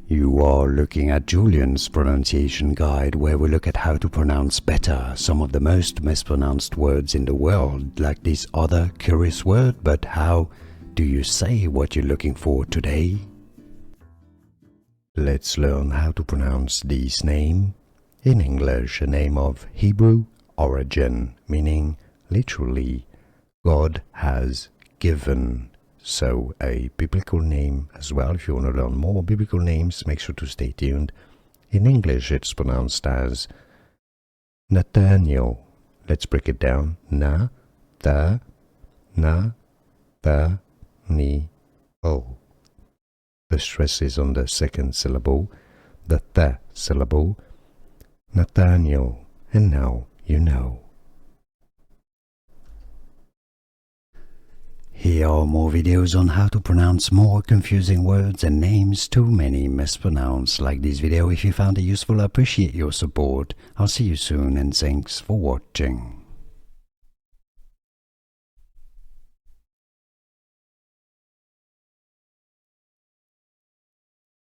You are looking at Julian's pronunciation guide, where we look at how to pronounce better some of the most mispronounced words in the world, like this other curious word. But how do you say what you're looking for today? Let's learn how to pronounce this name. In English, a name of Hebrew origin, meaning literally God has given. So a biblical name as well. If you want to learn more biblical names, make sure to stay tuned. In English, it's pronounced as Nathaniel. Let's break it down. Na, ta, ni, o. The stress is on the second syllable, the th syllable. Nathaniel. And now you know. Here are more videos on how to pronounce more confusing words and names too many mispronounced. Like this video if you found it useful. I appreciate your support. I'll see you soon and thanks for watching.